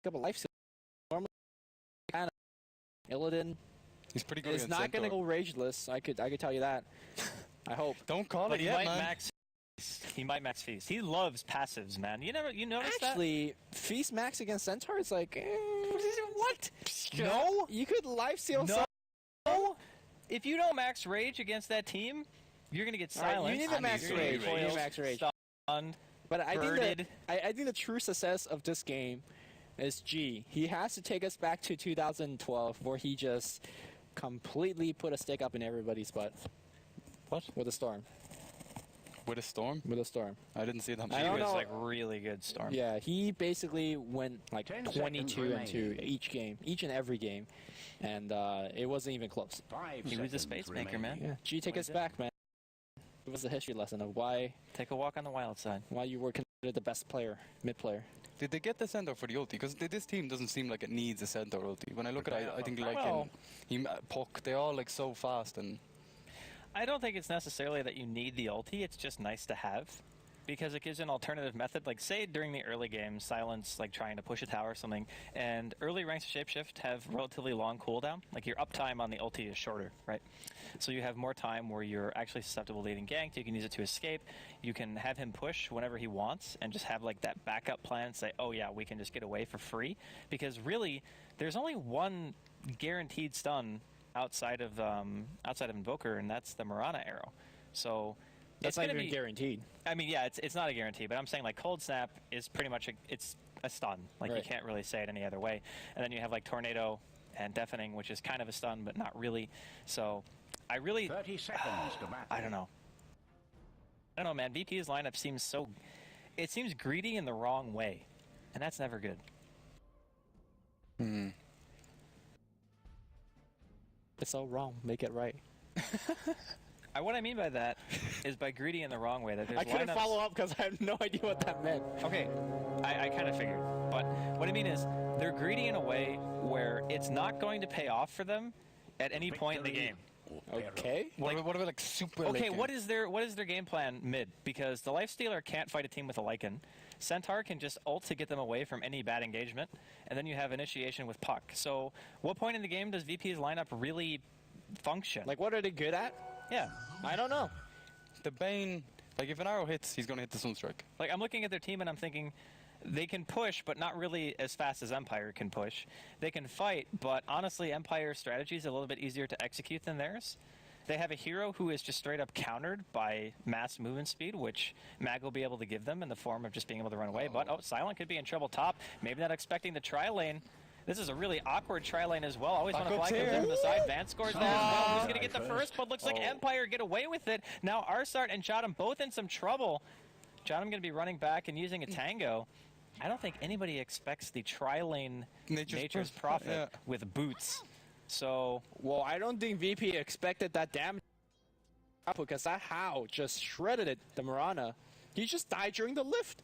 Couple life steal. Normally, kind of Illidan. He's pretty good. He's not gonna go rageless. I could tell you that. I hope. Don't call it yet, man. He might max Feast. He loves passives, man. You noticed that? Actually, Feast max against Centaur is like, what? No, you could life steal. No. If you don't max rage against that team, you're gonna get silenced. Right, you need to max rage. You need to max rage. Stunned, but I think the true success of this game is G. He has to take us back to 2012, where he just completely put a stick up in everybody's butt. What? With a storm. With a storm? With a storm. I didn't see that. He was like really good storm. Yeah, he basically went like 22-2 each and every game, and it wasn't even close. He was a space maker, man. Yeah, G, take us back, man. It was a history lesson of why. Take a walk on the wild side. Why you were considered the best player, mid player. Did they get the Centaur for the ulti? Because this team doesn't seem like it needs a Centaur ulti. When I look at it, I think like Puck, they're all like so fast and. I don't think it's necessarily that you need the ulti, it's just nice to have. Because it gives an alternative method, like say during the early game, Silence like trying to push a tower or something, and early ranks of Shapeshift have relatively long cooldown, like your uptime on the ulti is shorter, right? So you have more time where you're actually susceptible to getting ganked, you can use it to escape, you can have him push whenever he wants, and just have like that backup plan, say, oh yeah, we can just get away for free. Because really, there's only one guaranteed stun outside of Invoker, and that's the Mirana arrow. So that's not even guaranteed. I mean, yeah, it's not a guarantee, but I'm saying like Cold Snap is pretty much it's a stun. Like you can't really say it any other way. And then you have like Tornado and Deafening, which is kind of a stun, but not really. So I really 30 seconds to battle. I don't know, man. VP's lineup seems greedy in the wrong way, and that's never good. It's so wrong. Make it right. What I mean by that is by greedy in the wrong way. That there's I couldn't follow up because I have no idea what that meant. Okay, I kind of figured. But what I mean is they're greedy in a way where it's not going to pay off for them at any point in the game. Okay. What about like super? Okay, what is their game plan mid? Because the Lifestealer can't fight a team with a Lycan. Centaur can just ult to get them away from any bad engagement, and then you have initiation with Puck. So what point in the game does VP's lineup really function? Like, what are they good at? Yeah. I don't know. The Bane, like if an arrow hits, he's going to hit the Sunstrike. Like I'm looking at their team and I'm thinking, they can push, but not really as fast as Empire can push. They can fight, but honestly, Empire's strategy is a little bit easier to execute than theirs. They have a hero who is just straight up countered by mass movement speed, which Mag will be able to give them in the form of just being able to run away. But, Silent could be in trouble top. Maybe not expecting the tri-lane. This is a really awkward tri-lane as well. Always want to fly comes in from the side. Van scores there as well. Who's going to get the first? But looks like Empire get away with it. Now Arsart and Jottam both in some trouble. Jottam going to be running back and using a tango. I don't think anybody expects the tri-lane Nature's Prophet with boots. So, well, I don't think VP expected that damage because that How just shredded it, the Mirana. He just died during the lift.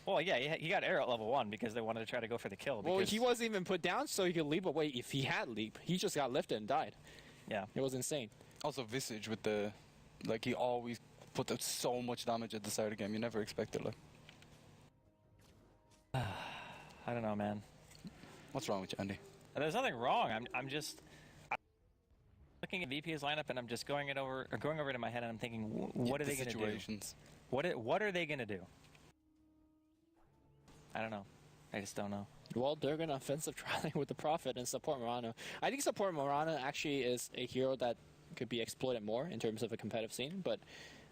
Well, yeah, he got arrow at level 1 because they wanted to try to go for the kill. Well, he wasn't even put down so he could leap away if he had leap. He just got lifted and died. Yeah. It was insane. Also, Visage with the, like, he always put out so much damage at the start of the game. You never expect it, like. I don't know, man. What's wrong with you, Andy? There's nothing wrong. I'm looking at VP's lineup and I'm just going over it in my head and I'm thinking, what are they going to do? What are they going to do? I don't know. I just don't know. Well, they're going to offensive trialing with the Prophet and support Mirana. I think support Mirana actually is a hero that could be exploited more in terms of a competitive scene, but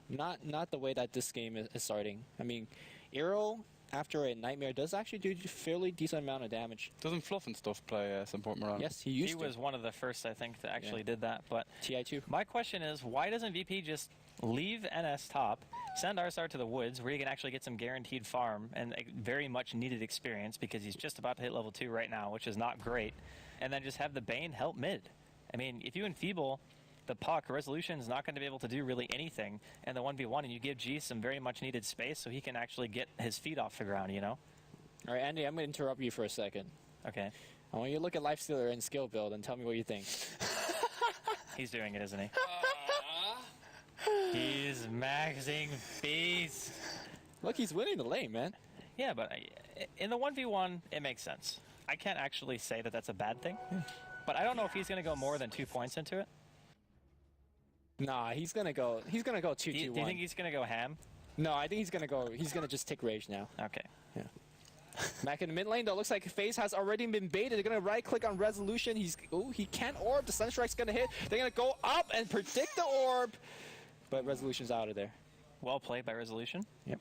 not the way that this game is starting. I mean, Eero, after a Nightmare, does actually do a fairly decent amount of damage. Doesn't Fluff and stuff play support Mirana? Yes, he used to. He was one of the first, I think, that actually did that. But TI2. My question is, why doesn't VP just leave NS top, send Arsart to the woods, where he can actually get some guaranteed farm and very much needed experience because he's just about to hit level 2 right now, which is not great, and then just have the Bane help mid? I mean, if you enfeeble the Puck, Resolution is not going to be able to do really anything, and the 1v1, and you give G some very much needed space so he can actually get his feet off the ground, you know? All right, Andy, I'm going to interrupt you for a second. Okay. I want you to look at Lifestealer and skill build and tell me what you think. He's doing it, isn't he? He's maxing Feast. Look, he's winning the lane, man. Yeah, but in the 1v1, it makes sense. I can't actually say that that's a bad thing, but I don't know if he's going to go more than 2 points into it. Nah, he's gonna go 2-2-1. Do you think he's going to go ham? No, I think he's gonna just take rage now. Okay. Yeah. Back in the mid lane though, looks like FaZe has already been baited. They're gonna right click on Resolution. He can't orb. The Sunstrike's gonna hit. They're gonna go up and predict the orb, but Resolution's out of there. Well played by Resolution. Yep.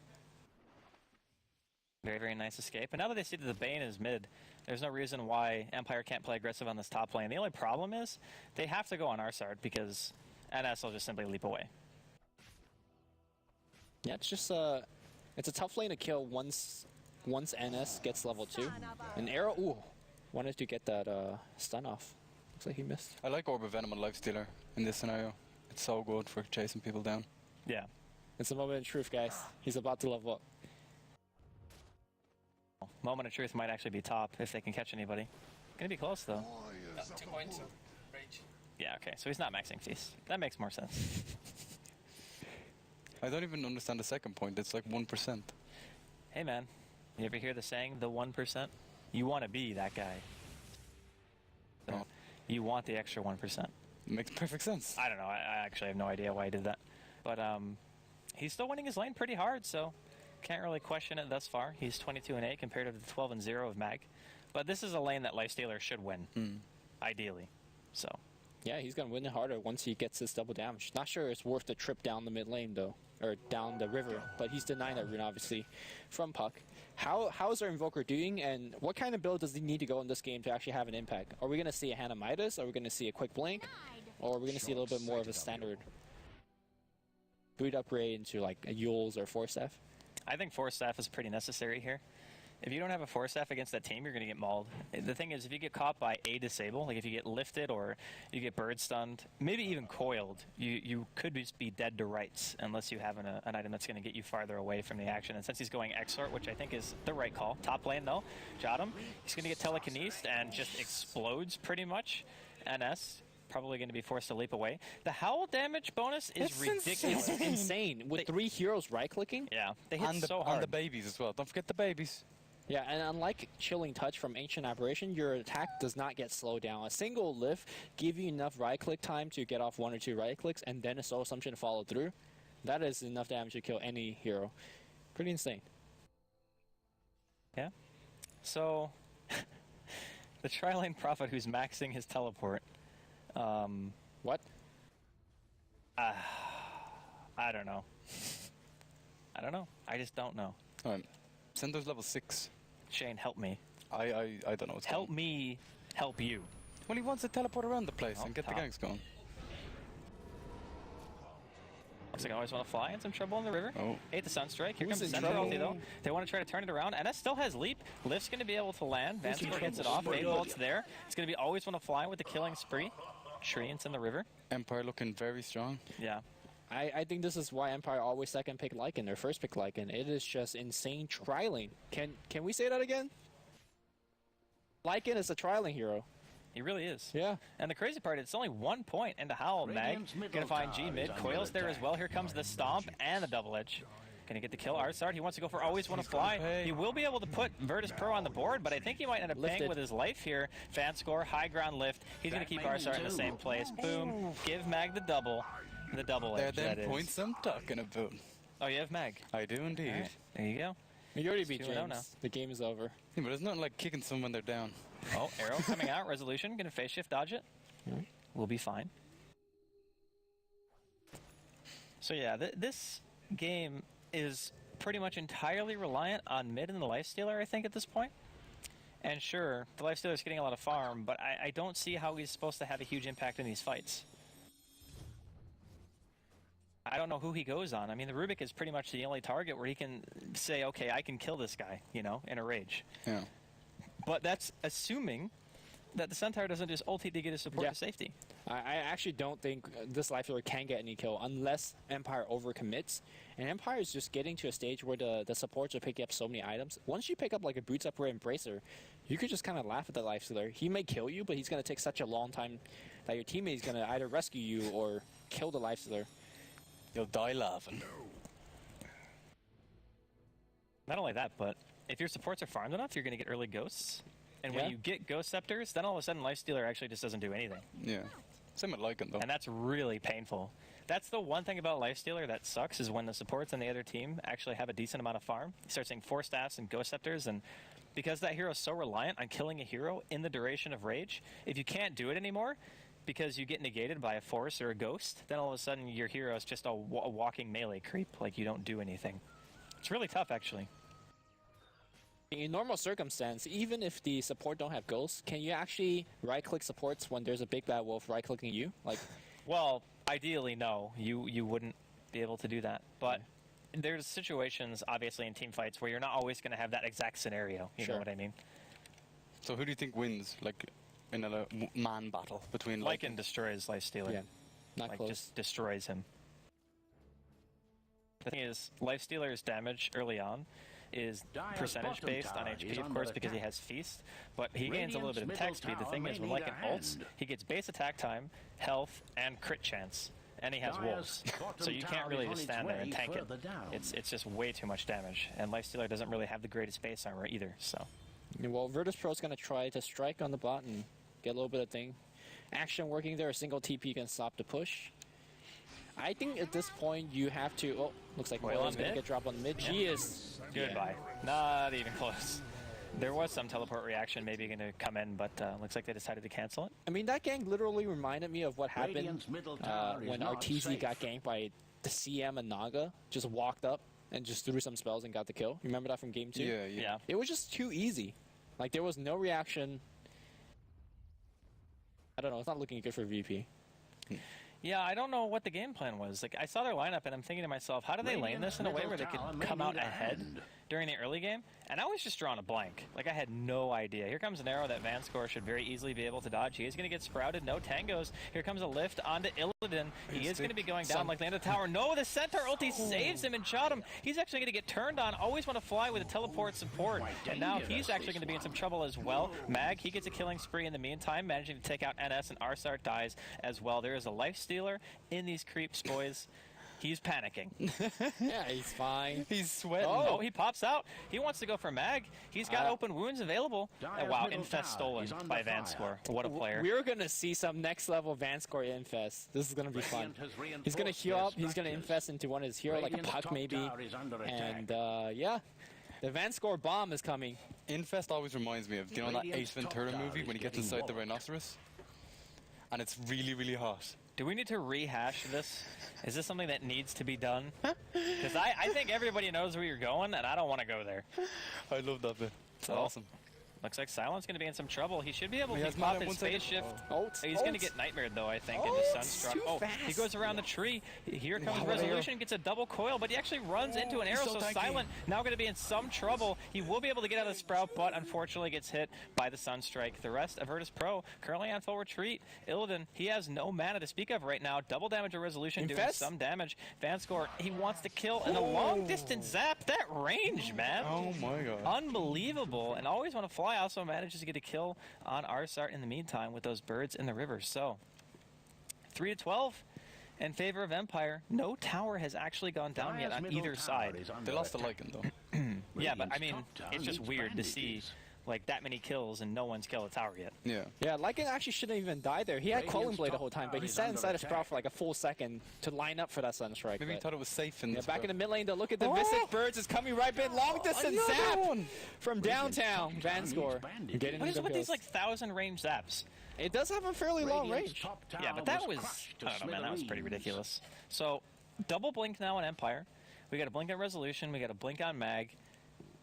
Very, very nice escape. And now that they see that the Bane is mid, there's no reason why Empire can't play aggressive on this top lane. The only problem is they have to go on our side because NS will just simply leap away. Yeah, it's just it's a tough lane to kill once NS gets level 2. An arrow, ooh, wanted to get that stun off. Looks like he missed. I like Orb of Venom and Lifestealer in this scenario. It's so good for chasing people down. Yeah. It's a moment of truth, guys. He's about to level up. Moment of truth might actually be top if they can catch anybody. Gonna be close though. 2 points of rage. Yeah, okay, so he's not maxing Feast. That makes more sense. I don't even understand the second point. It's like 1%. Hey man, you ever hear the saying, the 1%? You want to be that guy. So Oh. you want the extra 1%. Makes perfect sense. I don't know, I actually have no idea why he did that. But he's still winning his lane pretty hard, so can't really question it thus far. He's 22-8 compared to the 12-0 of Mag. But this is a lane that Lifestealer should win, ideally. So. Yeah, he's gonna win it harder once he gets his double damage. Not sure it's worth the trip down the mid lane though, or down the river. But he's denying that rune obviously from Puck. How is our Invoker doing, and what kind of build does he need to go in this game to actually have an impact? Are we gonna see a Hannah Midas? Are we gonna see a quick blink? Or are we gonna see a little bit more of a standard boot upgrade into like a Yules or Force Staff? I think Force Staff is pretty necessary here. If you don't have a Force Staff against that team, you're going to get mauled. The thing is, if you get caught by a disable, like if you get lifted or you get bird stunned, maybe even coiled, you could just be dead to rights unless you have an item that's going to get you farther away from the action. And since he's going Exort, which I think is the right call, top lane though, Jottam, he's going to get telekinesed and just explodes pretty much. NS probably going to be forced to leap away. The Howl damage bonus is ridiculous. It's insane. With 3 heroes right-clicking? Yeah, they hit And so hard. And the babies as well. Don't forget the babies. Yeah, and unlike Chilling Touch from Ancient Aberration, your attack does not get slowed down. A single lift gives you enough right-click time to get off 1 or 2 right-clicks, and then a Soul Assumption to follow through. That is enough damage to kill any hero. Pretty insane. Yeah. So, the Tri-Lane Prophet who's maxing his teleport. What? I don't know. I don't know. I just don't know. Alright. Sendo's level 6. Shane, help me. I don't know what's Help going me help you. Well, he wants to teleport around the place Oh, and get top. the ganks going. Looks like I always want to fly in some trouble in the river. Oh. Ate the Sunstrike. Here Who's comes the in Center trouble? ulti though. They want to try to turn it around. And that still has leap. Lift's going to be able to land. Vanscore gets it off. Fade Bolt's there. It's going to be always want to fly with the killing spree. Treants in the river. Empire looking very strong. Yeah. I think this is why Empire always second pick Lycan, their first pick Lycan. It is just insane tri-lane. Can we say that again? Lycan is a tri-lane hero. He really is. Yeah. And the crazy part, it's only 1 point into Howl. Mag gonna find G mid. Coil's there as well. Here comes the Stomp and the Double Edge. Gonna get the kill. Arsart, he wants to go for always want to fly. He will be able to put Virtus Pro on the board, but I think he might end up paying Lifted. with his life here. Fan score, high ground lift. He's gonna keep Arsart in the same place. Boom. Give Mag the double. The double They're edge, them that is. points I'm talking about. Oh, you have Mag. I do indeed. All right, there you go. You already beat 2-0 James. now. The game is over. Yeah, but it's not like kicking someone they're down. Oh, arrow coming out. Resolution. Gonna face shift dodge it. We'll be fine. So yeah, this game is pretty much entirely reliant on mid and the Lifestealer, I think, at this point. And sure, the Lifestealer's getting a lot of farm, but I don't see how he's supposed to have a huge impact in these fights. I don't know who he goes on. I mean, the Rubik is pretty much the only target where he can say, okay, I can kill this guy, you know, in a rage. Yeah. But that's assuming that the Centaur doesn't just ulti to get his support Yeah. to safety. I actually don't think this Lifestealer can get any kill unless Empire overcommits. And Empire is just getting to a stage where the supports are picking up so many items. Once you pick up like a Boots Upgrade Embracer, you could just kind of laugh at the Lifestealer. He may kill you, but he's going to take such a long time that your teammate is going to either rescue you or kill the Lifestealer. You'll die laughing. Not only that, but if your supports are farmed enough, you're going to get early ghosts. And Yeah. when you get ghost scepters, then all of a sudden Lifestealer actually just doesn't do anything. Yeah. Same with Lycan, though. And that's really painful. That's the one thing about Lifestealer that sucks, is when the supports on the other team actually have a decent amount of farm. You start seeing 4 staffs and ghost scepters, and because that hero is so reliant on killing a hero in the duration of rage, if you can't do it anymore because you get negated by a force or a ghost, then all of a sudden your hero is just a walking melee creep, like you don't do anything. It's really tough, actually. In normal circumstance, even if the support don't have ghosts, can you actually right-click supports when there's a big bad wolf right-clicking you? Like, Well, ideally, no. You wouldn't be able to do that. But there's situations, obviously, in team fights where you're not always going to have that exact scenario. You Sure. know what I mean? So who do you think wins, like, in a man battle between Lycan destroys Lifestealer. yeah, not Like, close. just destroys him. The thing is, Lifestealer's damage early on is Dire's percentage bottom based on tower HP, is of under course, because he attack. has Feast, but he gains a little bit of Radiant's attack middle speed. The thing tower is, when may need Lycan a ults, hand. he gets base attack time, health, and crit chance. And he has Dire's wolves, bottom so you can't tower really is just on its stand there and way tank it. further down. It's just way too much damage, and Lifestealer doesn't really have the greatest base armor either. So Well, Virtus Pro's going to try to strike on the bot and get a little bit of thing. Action working there, a single TP can stop the push. I think at this point you have to... Oh, looks like Whale Whale on is going to mid? get dropped on mid. G is... goodbye. Not even close. There was some teleport reaction maybe going to come in, but looks like they decided to cancel it. I mean, that gank literally reminded me of what happened Radiant's middle tower is when not RTZ safe. got ganked by the CM and Naga. Just walked up and just threw some spells and got the kill. You remember that from game 2? Yeah. Yeah. It was just too easy. Like, there was no reaction. I don't know. It's not looking good for VP. Yeah, I don't know what the game plan was. Like, I saw their lineup, and I'm thinking to myself, how do they lane this in a way where they could come out ahead during the early game? And I was just drawing a blank. Like, I had no idea. Here comes an arrow that Vanscore should very easily be able to dodge. He is going to get sprouted. No tangos. Here comes a lift onto Illidan. He is going to be going down like the end of the tower. No, the centaur ulti saves him and shot him. He's actually going to get turned on. Always want to fly with a teleport support. And now he's actually going to be in some trouble as well. Mag, he gets a killing spree in the meantime, managing to take out NS, and Arsart dies as well. There is a life stealer in these creeps, boys. He's panicking. Yeah, he's fine. He's sweating. Oh, he pops out. He wants to go for Mag. He's got open wounds available. Dire's Wow, middle Infest tower stolen is under by fire. Vanscore. What a player. We're going to see some next level Vanscore Infest. This is going to be fun. Radiant has He's going to reinforced heal their up. He's going to structures. infest into one of his hero, like a Radiant's Puck top maybe. tower is under And attack. yeah, the Vanscore bomb is coming. Infest always reminds me of, you know, that Radiant's Ace Ventura top tower movie is when he gets getting inside the walloped. rhinoceros? And it's really, really hot. Do we need to rehash this? Is this something that needs to be done? Because I think everybody knows where you're going, and I don't want to go there. I love that bit. It's Oh. awesome. Looks like Silent's going to be in some trouble. He should be able He to has pop mana, his 1 second. phase shift. Ults, He's going to ults. get nightmared, though, I think, Oh, into it's Sunstruck. too Oh, fast. he goes around the tree. Here comes Wow, Resolution, gets a double coil, but he actually runs into an he's arrow, so so tanky. Silent now going to be in some trouble. He will be able to get out of the Sprout, but unfortunately gets hit by the Sunstrike. The rest of Virtus Pro currently on full retreat. Illidan, he has no mana to speak of right now. Double damage of Resolution, doing Infest? some damage. Vanscore, he wants to kill, and a long-distance zap. That range, man. Oh my god. Unbelievable, and always want to fly. Also manages to get a kill on Arsart in the meantime with those birds in the river. So 3-12 in favor of Empire. No tower has actually gone down yet Dire's on middle either tower side. is under They lost to attack. Lycan, though. Yeah, but I Radiant's mean, top tower it's just needs weird to see bandages. like that many kills and no one's killed a tower yet. Yeah. Yeah, Lycan actually shouldn't even die there. He had Radiant's Calling Blade the top whole time, but tower he is sat under inside a attack. Sprout for like a full second to line up for that Sunstrike. Maybe he but- thought it was safe in Yeah, the back in the spell. mid lane though. Look at the Oh! Mystic Birds is coming right in. Long distance Another zap one! from Radiant's downtown. top tower needs Vanscore bandages. getting What is into with these kills. like 1,000 range zaps? It does have a fairly long Radiant's range. top Yeah, tower but that was, crushed to I don't know, man, that was pretty smithereens. ridiculous. So, double blink now on Empire. We got a blink on Resolution. We got a blink on Mag.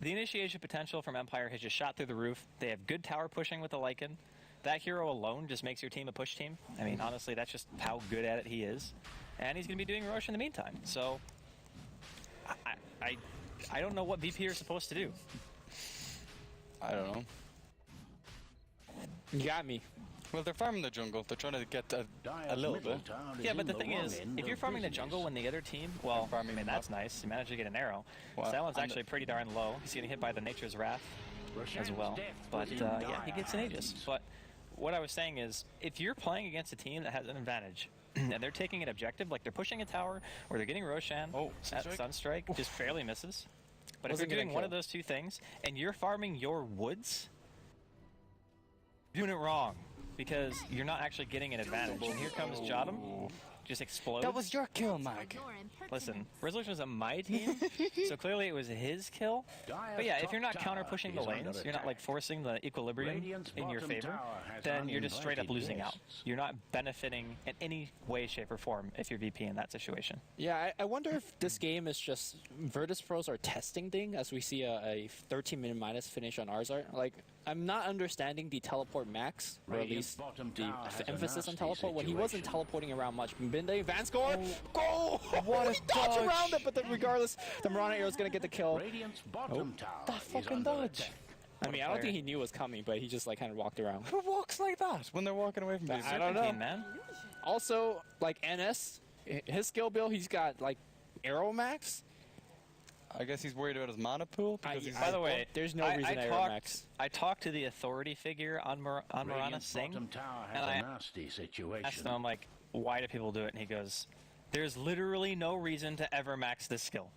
The initiation potential from Empire has just shot through the roof. They have good tower pushing with the Lycan. That hero alone just makes your team a push team. I mean, honestly, that's just how good at it he is. And he's going to be doing Roche in the meantime. So, I don't know what VP are supposed to do. I don't know. You got me. Well, they're farming the jungle. They're trying to get a Dire's little middle bit. tower is Yeah, in but the the thing wrong is, end if you're of farming the business. jungle when the other team, well, I farming mean, the that's map. nice. You managed to get an arrow. Wow. Silent's And actually pretty darn low. He's getting hit by the Nature's Wrath as Roshan's well. death But was in yeah, he gets an Aegis. dire But what I was saying is, if you're playing against a team that has an advantage, and they're taking an objective, like they're pushing a tower, or they're getting Roshan Oh, at Sunstrike? Sunstrike, just barely misses. But if you're doing one of those two things, and you're farming your woods, you're doing it wrong. Because you're not actually getting an advantage. And here comes Jotum. Just explodes. That was your kill, Mag. Listen, Resolution was on my team, so clearly it was his kill. But yeah, if you're not counter-pushing the lanes, you're not like forcing the equilibrium in your favor, then you're just straight up losing out. You're not benefiting in any way, shape, or form if you're VP in that situation. Yeah, I wonder if this game is just Virtus Pros are testing thing as we see a 13-minute minus finish on Arzart. Like, I'm not understanding the teleport max, or at least the emphasis on teleport, when he wasn't teleporting around much. Binde, Van score, go! What a dodge around it, but then regardless, the Mirana arrow is going to get the kill. That fucking dodge. I mean, I don't think he knew it was coming, but he just like kind of walked around. Who walks like that when they're walking away from the I don't know, man. Also, like NS, his skill build, he's got like arrow max. I guess he's worried about his mana pool. By the way, there's no reason to arrow max. I talked to the authority figure on Mirana Singh, and I asked him, I'm like, why do people do it? And he goes, there's literally no reason to ever max this skill.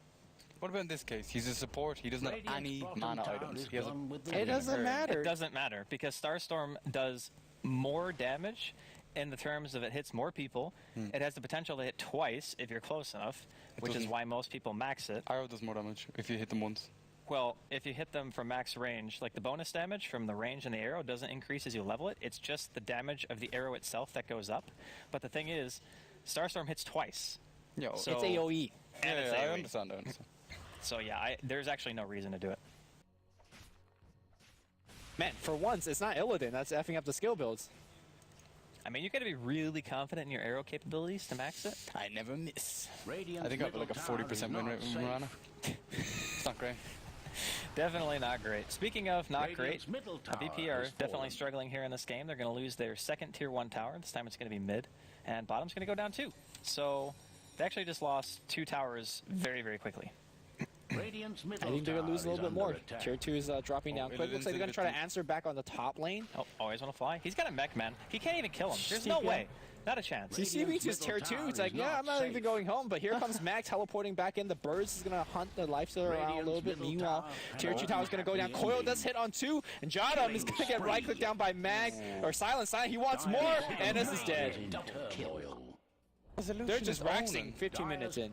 What about in this case? He's a support. He doesn't have any mana items. It doesn't matter. It doesn't matter because Starstorm does more damage in the terms of it hits more people. It has the potential to hit twice if you're close enough, which is why most people max it. Arrow does more damage if you hit them once. Well, if you hit them from max range, like the bonus damage from the range and the arrow doesn't increase as you level it. It's just the damage of the arrow itself that goes up. But the thing is, Starstorm hits twice. Yeah, so it's AoE. And it's AoE. I understand. So yeah, there's actually no reason to do it. Man, for once, it's not Illidan that's effing up the skill builds. I mean, you got to be really confident in your arrow capabilities to max it. I never miss. I think I have like a 40% win rate with Mirana. It's not great. Definitely not great. Speaking of not great, VP are definitely struggling here in this game. They're going to lose their second Tier 1 tower. This time it's going to be mid, and bottom's going to go down too. So they actually just lost 2 towers very, very quickly. I think they're going to lose a little bit more. Tier 2 is dropping down quick. Looks like they're going to try to answer back on the top lane. Oh, always want to fly? He's got a mech, man. He can't even kill him. There's no way. Not a chance. CCB2's Tier 2. It's like, yeah, I'm not even going home. But here comes Mac teleporting back in. The Birds is going to hunt the Lifestealer around a little bit. Meanwhile, Tier 2 tower is going to go down. Coil does hit on 2. And Jotum is going to get right-clicked down by Mag. Or Silent. He wants more. And this is dead. They're just waxing 15 minutes in.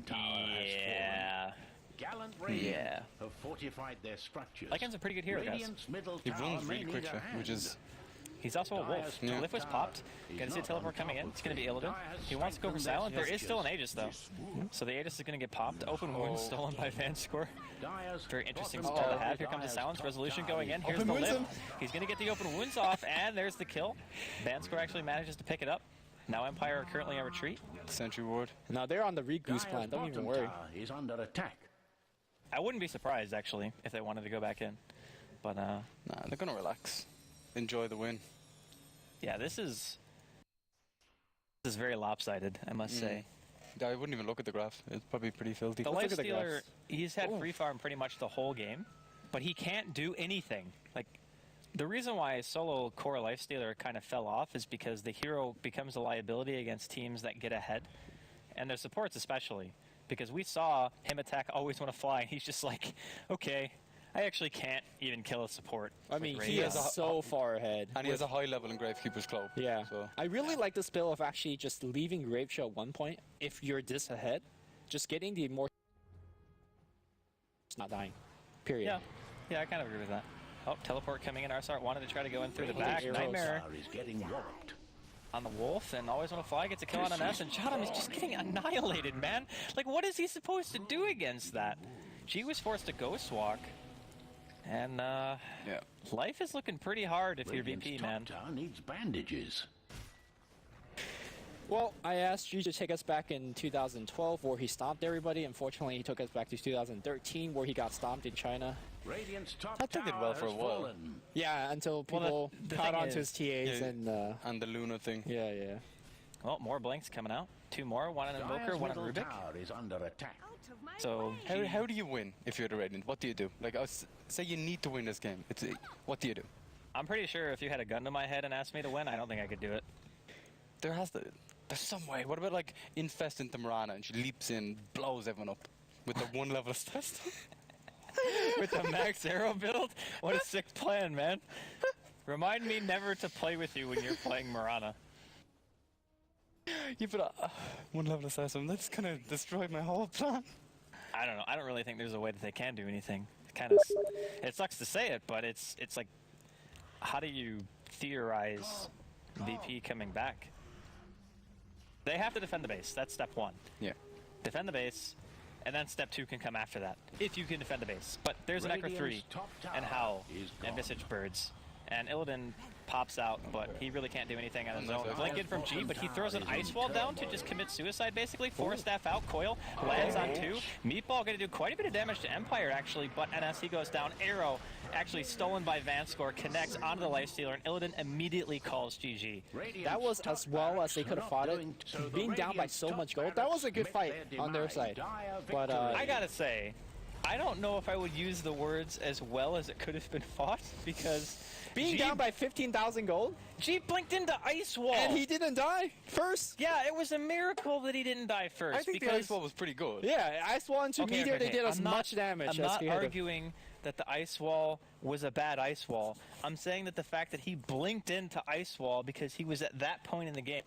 Yeah. Yeah. Have fortified their structures. Lycan's a pretty good hero, guys. He runs really quickly, which is... He's also a wolf. The Glyph was popped. Gonna see a teleport coming in. It's gonna be Illidan. He wants to go for Silent. There is still an Aegis, though. So the Aegis is gonna get popped. Open wound stolen by Vanscore. Very interesting spell to have. Here comes the Silence. Resolution going in. Here's the lift. He's gonna get the open wounds off, and there's the kill. Vanscore actually manages to pick it up. Now Empire are currently on retreat. Sentry Ward. Now they're on the Regoose plan. Don't even worry. Is under attack. I wouldn't be surprised, actually, if they wanted to go back in. But, nah, they're gonna relax. Enjoy the win. Yeah, this is very lopsided, I must say. I wouldn't even look at the graph. It's probably pretty filthy. The Lifestealer, he's had free farm pretty much the whole game, but he can't do anything. Like, the reason why solo core Lifestealer kind of fell off is because the hero becomes a liability against teams that get ahead, and their supports especially. Because we saw him attack Always Want to Fly, and he's just like, okay, I actually can't even kill a support. I mean, he is so far ahead. And he has a high level in Gravekeeper's Club. Yeah. So. I really like this build of actually just leaving Graveshow at one point. If you're this ahead, just getting the more... not dying. Period. Yeah. Yeah, I kind of agree with that. Oh, teleport coming in. Arsart wanted to try to go in through the back. Nightmare Is getting warped. on the Wolf, and Always Want to Fly gets a kill on an S, and Jotum is just getting annihilated, man. Like, what is he supposed to do against that? She was forced to Ghost Walk. And, life is looking pretty hard if you're VP, man. Needs bandages. Well, I asked you to take us back in 2012 where he stomped everybody. Unfortunately, he took us back to 2013 where he got stomped in China. I think did well for a while. Yeah, until people caught onto his TAs and the Luna thing. Yeah, yeah. Well, more blinks coming out. 2 more, one on Invoker, one on Rubik. Is under attack. So how do you win if you're the Radiant? What do you do? Like, say you need to win this game. What do you do? I'm pretty sure if you had a gun to my head and asked me to win, I don't think I could do it. There's some way. What about like Infest into Mirana and she leaps in, blows everyone up with the 1 level of stress? with the max arrow build. What a sick plan, man. Remind me never to play with you when you're playing Mirana. Yeah, but one level assassin, that's kind of destroyed my whole plan. I don't know. I don't really think there's a way that they can do anything. It sucks to say it, but it's like, how do you theorize VP coming back? They have to defend the base. That's step one. Yeah. Defend the base, and then step 2 can come after that, if you can defend the base. But there's an Echo 3, and Howl, and Visage Birds, and Illidan pops out, but he really can't do anything on his own. Blink in from G, but he throws an Ice Wall down to just commit suicide, basically. Force Staff out, Coil lands on 2. Meatball going to do quite a bit of damage to Empire, actually, but as he goes down, Arrow, actually stolen by Vanscore, connects onto the Lifestealer, and Illidan immediately calls GG. That was as well as they could have fought it. Being down by so much gold, that was a good fight on their side. But I gotta say, I don't know if I would use the words as well as it could have been fought, because being down by 15,000 gold, G blinked into Ice Wall, and he didn't die first. Yeah, it was a miracle that he didn't die first. I think the Ice Wall was pretty good. Yeah, Ice Wall into Meteor, they did as much damage. I'm not arguing that the Ice Wall was a bad Ice Wall. I'm saying that the fact that he blinked into Ice Wall because he was at that point in the game.